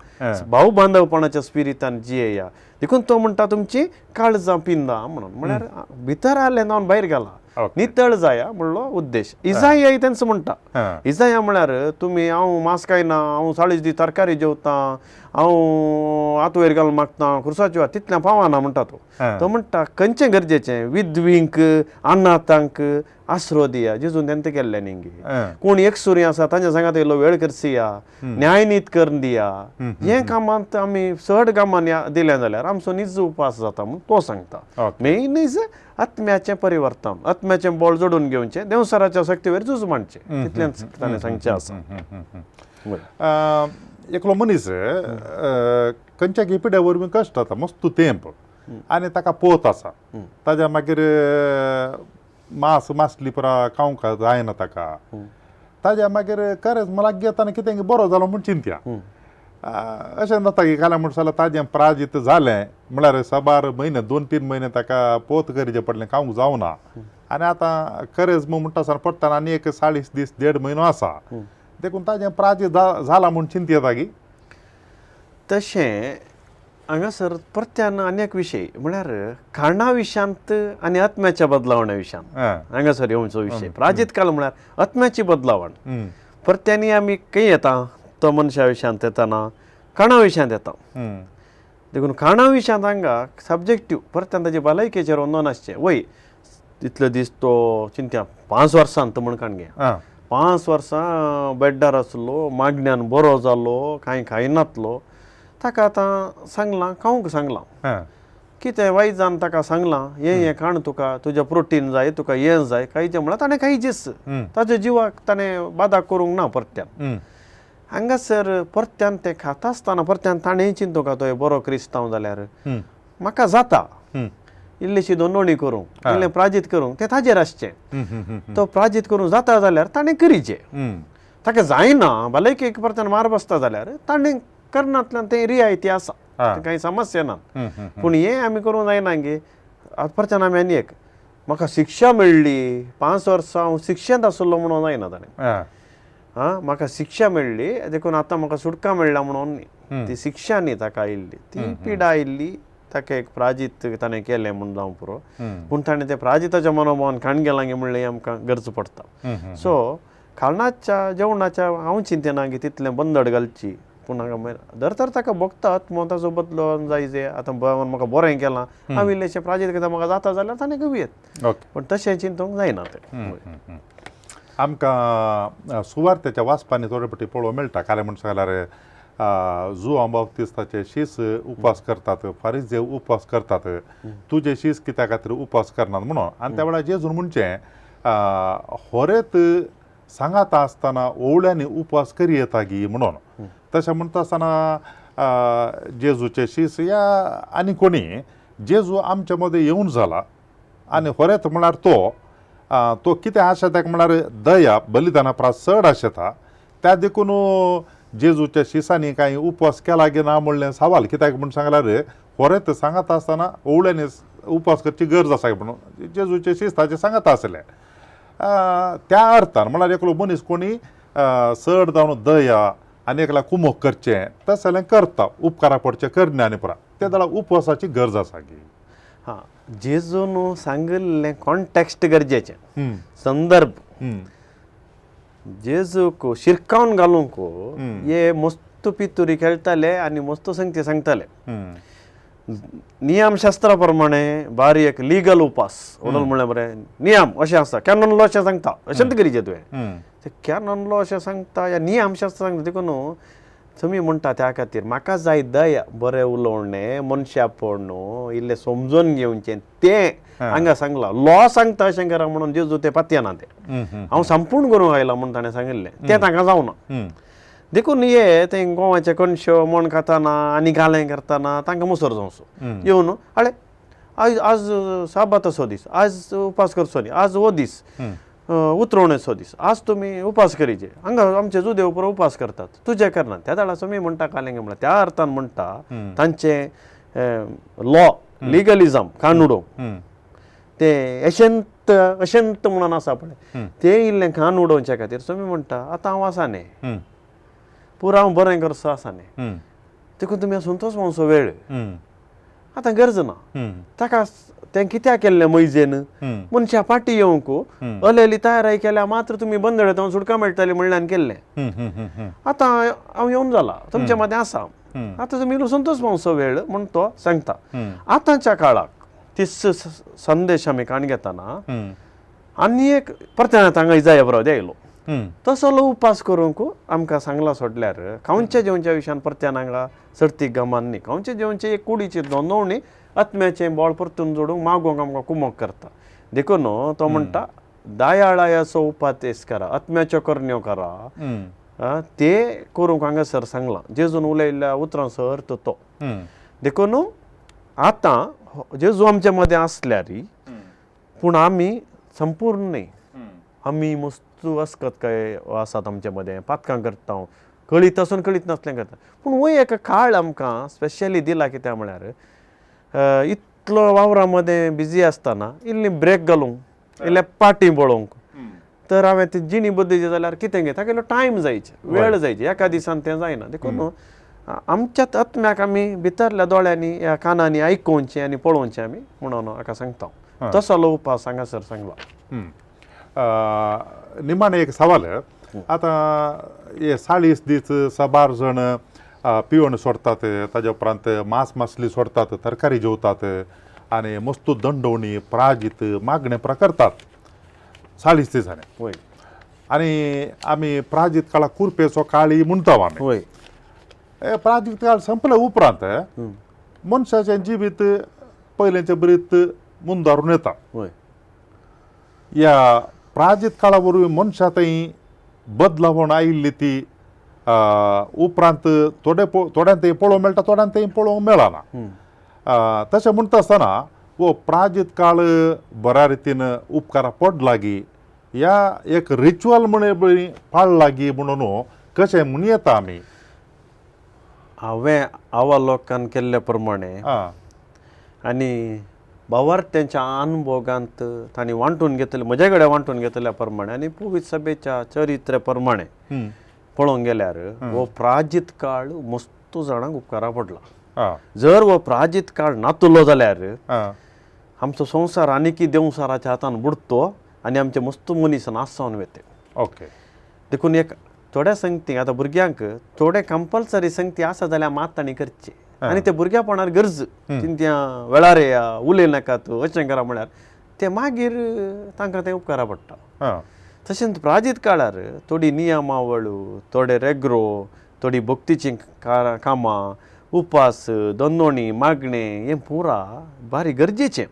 भाव बांदवपणाच्या स्पिरितान जियेया देखून तो म्हणटा तुमची काळजां पिंदा म्हणून म्हळ्यार भितर आसलें जावन भायर घाला नितळ जाया म्हणलो उद्देश इजाया तेंच म्हणटा इजाया म्हळ्यार तुमी हांव मांस खायना हांव 40 दीस तरकारी जेवतां हांव आत वयर घालून मागता खुर्साची वाट तितलें पावना म्हणटा तो म्हणटा खंयचें गरजेचें विधवींक अनाथांक आसरो दिया जेजून तेंत केल्लें न्ही कोण एक सुरी आसा तांच्या सांगात येयलो वेळ करसिया न्याय नीत करून दिया हें कामांत आमी चड कामान दिलें जाल्यार आमचो निज उपास जाता म्हूण तो सांगता मेन इज आत्म्याचें परिवर्तन आत्म्याचें बळ जोडून घेवचें देवसराच्या शक्ती वयर झूज मांडचें इतलेंच ताणें सांगचें आसा एकलो मनीस खंयच्या पिड्या वरवीं कश्ट जाता मस्त तेंप आनी ताका पोत आसा ताज्या मागीर मांस मासली पुरा खावंक जायना ताका ताज्या मागीर खरेंच मला घेताना कितें बरो जालो म्हूण चिंत्या अशें जाता की काल्या म्हणसाला ताजें प्राजीत जालें म्हळ्यार साबार म्हयने 2-3 म्हयने ताका पोत करचें पडलें खावंक जावना आनी आतां खरेंच म्हणटा आसतना पडटना आनी एक 40 दीस 1.5 म्हयनो आसा देखून ताजें प्राजीत जाला म्हूण चिंत येता की तशें हांगासर परत्यान आनी एक विशय म्हळ्यार खाणा विशांत आनी आत्म्याच्या बदलावण्या विशांत हांगासर येवचो विशय प्राजीत काल म्हळ्यार आत्म्याची बदलावण परत्यांनी आमी खंय येता तो मनशा विशांत येतना खाणा विशांत येता देखून खाणा विशांत हांगा सब्जेक्टीव परत्यान ताजे भलायकेचेर वंदन आसचें वय तितले दीस तो चिंत्या 5 वर्सांत म्हण काणगे 5 वर्सां बेड्डार आसलो मागण्यान बरो जालो कांय खायनातलो ताका आतां सांगलां खावंक सांगलां कितें वायट जावन ताका सांगलां हें खाण तुका तुजें प्रोटीन जाय तुका हें जाय खायचें म्हळ्यार ताणें खायचेंच ताच्या जिवाक ताणें बादा करूंक ना परत्यान हांगासर परत्यान तें खाता आसतना परत्यान ताणें चिंतूं का तो बरो क्रिस्तांव जाल्यार म्हाका जाता इल्लीशी नोंदणी करूंक इल्लें प्राजीत करूंक तें ताजेर आसचें तो प्राजीत करूंक जाता जाल्यार ताणें करिचें ताका जायना भलायकेक परत्यान मार बसता जाल्यार ताणें करनांतल्यान तें रियायती आसा कांय समस्या ना पूण हें आमी करूंक जायना गे परत्यान आमी आनी एक म्हाका शिक्षा मेळ्ळी 5 वर्सां हांव शिक्षेंत आसलो म्हणून जायना ताणें म्हाका शिक्षा मेळ्ळी देखून आतां म्हाका सुटका मेळ्ळा म्हणून न्ही ती शिक्षा न्ही ताका आयिल्ली ती पिडा आयिल्ली ताका एक प्राजीत ताणें केलें म्हूण जावं पुरो पूण ताणें तें प्राजिताच्या मनोभावान खाणगेलां गे म्हणलें आमकां गरज पडटा सो खाणाच्या जेवणाच्या हांव चिंतेना की तितलें बंदड घालची पूण हांगा दर तर ताका भोगतात मग ताचो बदलो जाय जे आतां म्हाका बरें केलां हांव इल्लेशें प्राजीत करता म्हाका जाता जाल्यार ताणें घेवयेत पूण तशें चिंतूंक जायना तें आमकां सुवार्थेच्या वाचपांनी थोडे पटी पळोवंक मेळटा काले म्हणटा जाल्यार जुआंव बाप्तिस्ताचे शीस उपास करतात फारीजे उपास करतात तुजे शीस कित्या खातीर उपास करनात म्हणून आनी त्या वेळार जेजून म्हणचें होरेत सांगाता आसतना ओवळ्यांनी उपास करी येता गी म्हणून तशें म्हणटा आसतना जेजूचे शीस या आनी कोणी जेजू आमचे मदें येवन जाला आनी होरेत म्हळ्यार तो कितें आशेता म्हळ्यार दया बलिदाना परस चड आशेता त्या देखून जेजूच्या शिसांनी कांय उपवास केला गे ना म्हणलें सवाल कित्याक म्हूण सांगल्यार होरेत सांगता आसतना ओवळ्यांनी उपास करची गरज आसा म्हणून जेजूचे शिस ताचे सांगता आसले त्या अर्थान म्हळ्यार एकलो मनीस कोणी चड जावन दया आनी एकल्या कुमोक करचें तशें जाल्यार करता उपकारा पडचें करना आनी पुरा त्या जाल्यार उपवासाची गरज आसा गी जेजून सांगिल्लें कॉन्टेक्स्ट गरजेचें संदर्भ जेजूक शिरकावन घालूंक हे मस्त पितुरी खेळटाले आनी मस्त संगती सांगताले नियमशास्त्रा प्रमाणे बारीक लिगल उपास ओडल म्हणल्यार बरें नियम अशें आसा कॅनन लॉ अशें सांगता अशेंत करिचें तुवें ते कॅनन लॉ अशें सांगता या नियमशास्त्र सांगता देखून तुमी म्हणटा त्या खातीर म्हाका जाय दया बरें उलोवणें मनशापण न्हू इल्लें समजून घेवचें तें हांगा सांगलां लॉ सांगता अशें करा म्हणून जेजू तें पातयना तें हांव संपूर्ण करूंक आयला म्हूण ताणें सांगिल्लें तें तांकां जावना देखून हे तें गोवाचे कणश्यो मण खाताना आनी गालें करतना तांकां मुसर जावचो येवन आळे आज साबात असो दीस आज उपास करचो न्ही आज हो दीस उतरवणेचो दीस आज तुमी उपास करीचे हांगा आमचे जुदेव पुरो उपास करतात तुजे करना त्या दाळा तुमी म्हणटा कालेंगे म्हळ्यार त्या अर्थान म्हणटा तांचे लॉ लिगलिजम कानुडो ते अशंत म्हणून आसा पळय ते इल्लें खान उडोवचे खातीर तुमी म्हणटा आतां हांव आसा न्ही पुरो हांव बरें करचो आसा न्ही देखून तुमी संतोश मावचो वेळ आतां गरज ना ताका तें कित्याक केल्लें मैजेन मनशा फाटी येवंक अलेली तयाराय केल्या मात्र तुमी बंदळेत सुटका मेळटली म्हणल्यान केल्लें आतां हांव येवन जाला तुमचे मदें आसा आतां तुमी संतोश मावचो वेळ म्हूण तो सांगता आतांच्या काळाक ती संदेश आमी काण घेतना आनी एक परतें हांगा इजाया बरो येयलो तसलो उपास करूंक आमकां सांगला सोडल्यार खावचे जेवच्या विशयान परत्यान हांगा सर्तीक गमान न्ही खावचे जेवचे एक कुडीची नोंदवणी आत्म्याचें बळ परतून जोडूंक मागोवंक आमकां कुमोक करता देखून तो म्हणटा दयाळायाचो उपादेश करा आत्म्याच्यो करण्यो करा ते करूंक हांगासर सांगलां जेजून उलयल्ल्या उतरांसर तो देखून आतां जेजू आमचे मदें आसल्यार पूण आमी संपूर्ण न्ही आमी मस्तू आसकत काय आसात आमचे मदें पातकां करता कळीत आसून कळीत नासलें करता पूण वय एक काळ आमकां स्पेशली दिला कित्याक म्हळ्यार इतलो वावरा मदें बिजी आसतना इल्ली ब्रेक घालूंक इल्ले पाटी पळोवंक तर हांवें ती जिणी बदलची जाल्यार कितें घे ताका इल्लो टायम जायचे वेळ जायचे एका दिसान तें जायना देखून आमच्याच आत्म्याक आमी भितरल्या दोळ्यांनी ह्या कानांनी आयकुवचें आनी पळोवचें आमी म्हणून हाका सांगता तसो उपास हांगासर सांगला निमाणे एक सवाल आता हे 40 दीस 12 जण पिवण सोडतात ताजे उपरांत मांस मासली सोडतात तरकारी जेवतात आनी मस्तू दंडवणी प्राजीत मागणे प्रकरतात 40 दिसांनी वय आनी आमी प्राजीत काळाक कुरपेचो काळी म्हणटा आमी वय प्राजीत काळ संपल्या उपरांत मनशाचें जिवीत पयलेंचे बरीत मुंदारून येता वय ह्या प्राजीत काळा वरवीं मनशा थंय बदलावण आयिल्ली ती उपरांत थोड्यांक थंय पळोवंक मेळटा थोड्यांक थंय पळोवंक मेळना तशें म्हणटा आसतना वो प्राजीत काळ बऱ्या रितीन उपकारा पड लागी ह्या एक रिच्युअल म्हणून पाळ लागी म्हणून कशें म्हूण येता आमी हांवें आवा लोकांन केल्ले प्रमाणे आनी भावार्थ्यांच्या अनुभोगांत तांणी वांटून घेतले म्हजे कडेन वांटून घेतल्या प्रमाणे आनी पवित्र सभेच्या चरित्रे प्रमाणे पळोवंक गेल्यार हो प्राजीत काळ मस्तू जाणांक उपकारा पडला जर हो प्राजीत काळ नातुलो जाल्यार आमचो संवसार आनीकी देवसाराच्या हातान बुडतो आनी आमचे मस्तू मनीस नास जावन वयते ओके देखून एक थोड्या संगतीक आतां भुरग्यांक थोडे कंपल्सरी संगती आसा जाल्यार मात तांणी करचे आनी ते भुरग्यापणार गरज त्या वेळार उलय नाकात अशें करा म्हळ्यार ते मागीर तांकां तें उपकारा पडटा तशेंच प्राजीत काळार थोडी नियमावळू थोडे रेग्रो थोडी भक्तीचीं कामां उपास दंडोणी मागणे हें पुरा भारी गरजेचें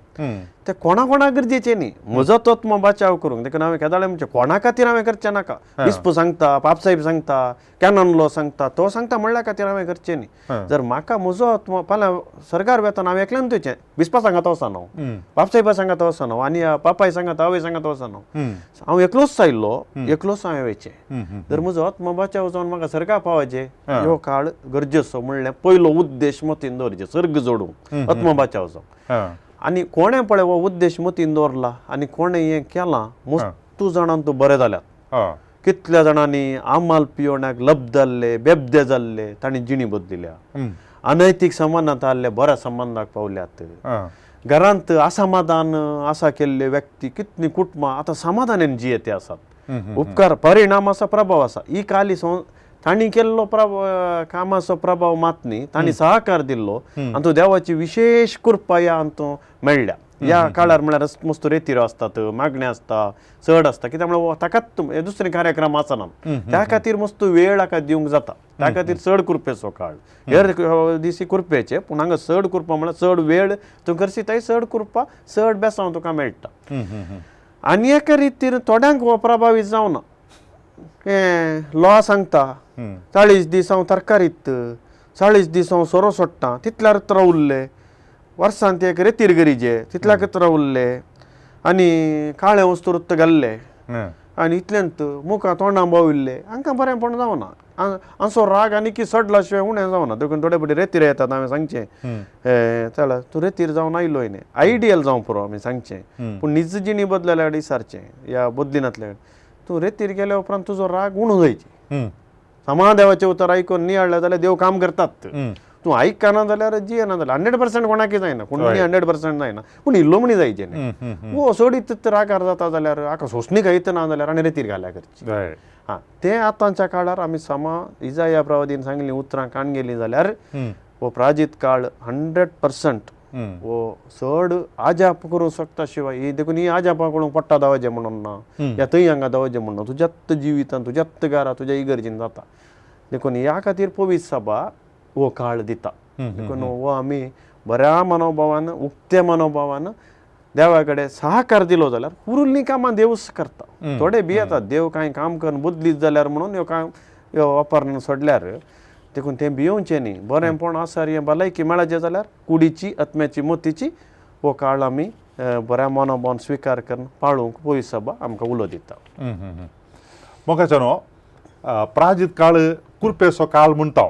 तें कोणा गरजेचें न्ही म्हजो तत्व बचाव करूंक देखून हांवें केदाळे म्हणजे कोणा खातीर हांवें करचें नाका इस्प सांगता पापसाहेब सांगता कॅनन लॉ सांगता तो सांगता म्हणल्या खातीर हांवें करचें न्ही जर म्हाका म्हजो आत्मा फाल्यां सरकार वेतन हांवें एकल्यान थंयचें बिस्पा सांगात वचना हांव पापसाहेबा सांगात वचना हांव आनी पापाय सांगात आवय सांगात वचना हांव एकलोच आयिल्लो एकलोच हांवें वयचें जर म्हजो आत्मा बचाव जावन म्हाका सरकार पावचें ह्यो काळ गरजेचो म्हणल्यार पयलो उद्देश मतीन दवरचें सर्ग जोडूंक आत्मा बचाव जावंक आनी कोणें पळय हो उद्देश मतीन दवरला आनी कोणें हें केलां मस्तू जाणांक तो बरें जाल्यात कितल्या जाणांनी आमाल पियोण्याक लब जाल्ले बेबदे जाल्ले तांणी जिणी बदलिल्या अनैतीक संबंदांत आसले बऱ्या संबंदाक पावल्यात घरांत असमाधान आसा केल्ले व्यक्ती कितलीं कुटुंबां आतां समाधानान जियेते आसात उपकार परिणाम आसा प्रभाव आसा ही काली तांणी केल्लो कामाचो प्रभाव मात न्ही तांणी सहकार दिल्लो आनी तो देवाची विशेष कृपा ह्या हातूंत मेळ्ळ्या ह्या काळार म्हळ्यार मस्त रेतीरो आसतात मागणे आसता चड आसता कित्याक म्हळ्यार ताकाच दुसरे कार्यक्रम आसना त्या खातीर मस्त वेळ हाका दिवंक जाता त्या खातीर चड कृपेचो काळ हेर दिसी कृपेचे पूण हांगा चड कृपा म्हळ्यार चड वेळ तूं करशी थंय चड कृपा चड बेसांव तुका मेळटा आनी एका रितीन थोड्यांक हो प्रभावीत जावना लॉ सांगता 40 दीस हांव तरकारीत 40 दीस हांव सोरो सोडटा तितल्यार तर उरले वर्सांत एक रेतीर गरीजे तितल्या कत्र उरले आनी काळे वस्तू घाल्ले आनी इतल्यांत मुखां तोंडां बाविल्ले हांकां बरेंपण जावना हांचो राग आनी की सडला शिवाय उणें जावना देखून थोडे फावटी रेतीर येतात हांवें सांगचें चल तूं रेतीर जावन आयलो न्ही आयडियल जावं पुरो आमी सांगचें पूण निज जिणी बदलल्या विचारचें ह्या बदलिनातल्या तूं रेतीर गेल्या उपरांत तुजो राग उणो जायची समादेवाचें उतर आयकून न्ही हाडलें जाल्यार देव काम करतात तूं आयकना जाल्यार जियेना जाल्यार 100% कोणाकय जायना कोण 100% जायना पूण इल्लो म्हणी जायचें न्ही वो सोडीत रागार जाता जाल्यार हाका सोंसणी खायत ना जाल्यार आनी रेतीर घाल्या करची तें आतांच्या काळार आमी इजाया प्रवादीन सांगलीं उतरां काण गेलीं जाल्यार हो प्राजीत काळ 100% वो चड आजाप करूं शकता शिवाय ही देखून ही आजापा करूंक पडटा दावाजें म्हणून ना या थंय हांगा दावाजें म्हणून तुज्यात जिवितान तुज्यात घरा तुज्या इगर्जीन जाता देखून ह्या खातीर पवित्र सभा हो काळ दिता देखून हो आमी बऱ्या मनोभावान उक्त्या मनोभावान देवा कडेन सहकार दिलो जाल्यार उरिल्लीं कामां देवच करता थोडे भियेतात देव कांय काम करून बदलीत जाल्यार म्हणून ह्यो वापरन सोडल्यार देखून तें भियोवचें न्ही बरेंपण आसा हें भलायकी मेळचें जाल्यार कुडीची आत्म्याची मोतीची हो काळ आमी बऱ्या मनोभावान स्विकार करून पाळूंक पवित्र सभा आमकां उलो दिता मोगाच्यानो प्राजीत काळ कुरपेचो काळ म्हणटा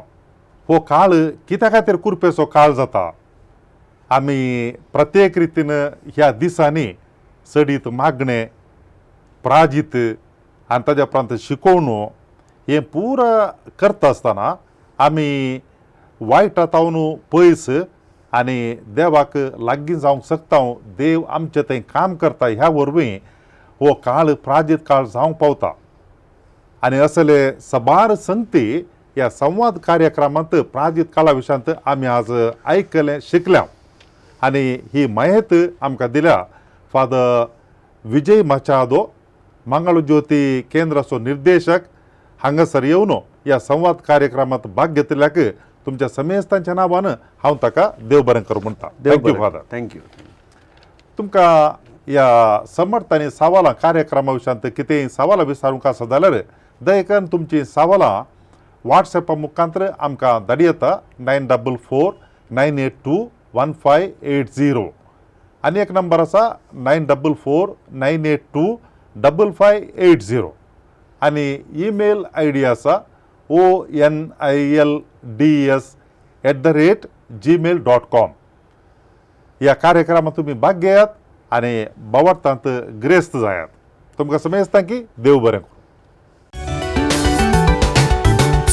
हो काळ कित्या खातीर कुरपेचो काळ जाता आमी प्रत्येक रितीन ह्या दिसांनी सडीत मागणे प्राजीत आनी ताज्या उपरांत शिकोवणो हें पुरा करता आसतना आमी वायटातावन पयस आनी देवाक लागीं जावंक शकता देव आमचे थंय काम करता ह्या वरवीं हो काळ प्राजीत काळ जावंक पावता आनी असले सबार संगती ह्या संवाद कार्यक्रमांत प्राजीत काळा विशयांत आमी आज आयकलें शिकल्या आनी ही माहिती आमकां दिल्या फादर विजय मचादो मंगळज्योती केंद्राचो निर्देशक हांगासर येवन ह्या संवाद कार्यक्रमांत भाग घेतल्याक तुमच्या समेस्तांच्या नांवान हांव ताका देव बरें करूं म्हणटा. Thank you father. थँक्यू. तुमकां ह्या समर्थ आनी सवालां कार्यक्रमा विशयांत कितेंय सवालां विचारूंक आसा जाल्यार दया करून तुमचीं सवालां वॉट्सॅपा मुखांतर आमकां धाडी येता 9449821580 आनी एक नंबर आसा 9449825580 आनी ईमेल ID आसा onilds@gmail.com. ह्या कार्यक्रमांत तुमी भाग घेयात आनी बावडतांत ग्रेस्त जायात. तुमकां समेजता की देव बरें करूं.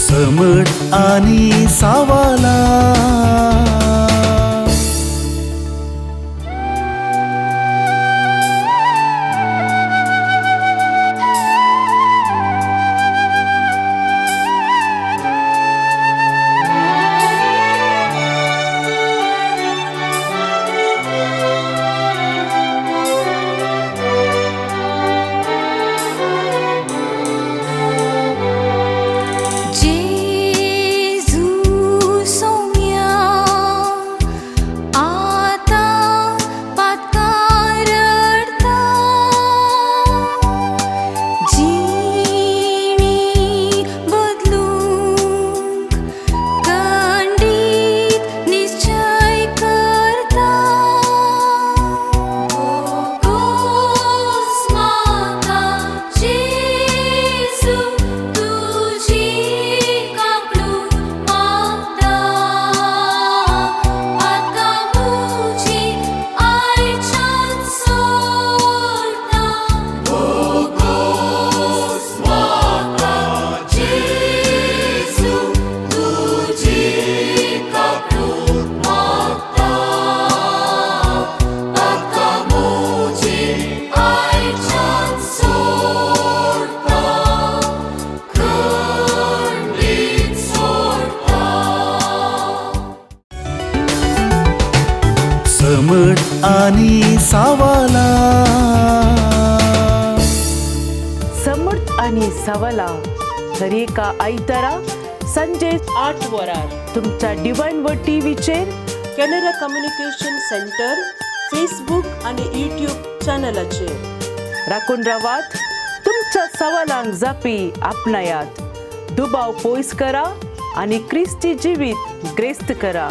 समट आणि सावाला समट आणि सावाला समर्थ आणि सवाला हर एका आयतारा संजे 8 वरार तुमच्या डिवाइन वर्ड टीव्हीचेर कॅनरा कम्युनिकेशन सेंटर फेसबुक आणि यूट्यूब चॅनलाचेर राखून रावात. तुमच्या सवालांक जापी आपणायात. दुबाव पयस करा आणि क्रिस्ती जिवीत ग्रेस्त करा.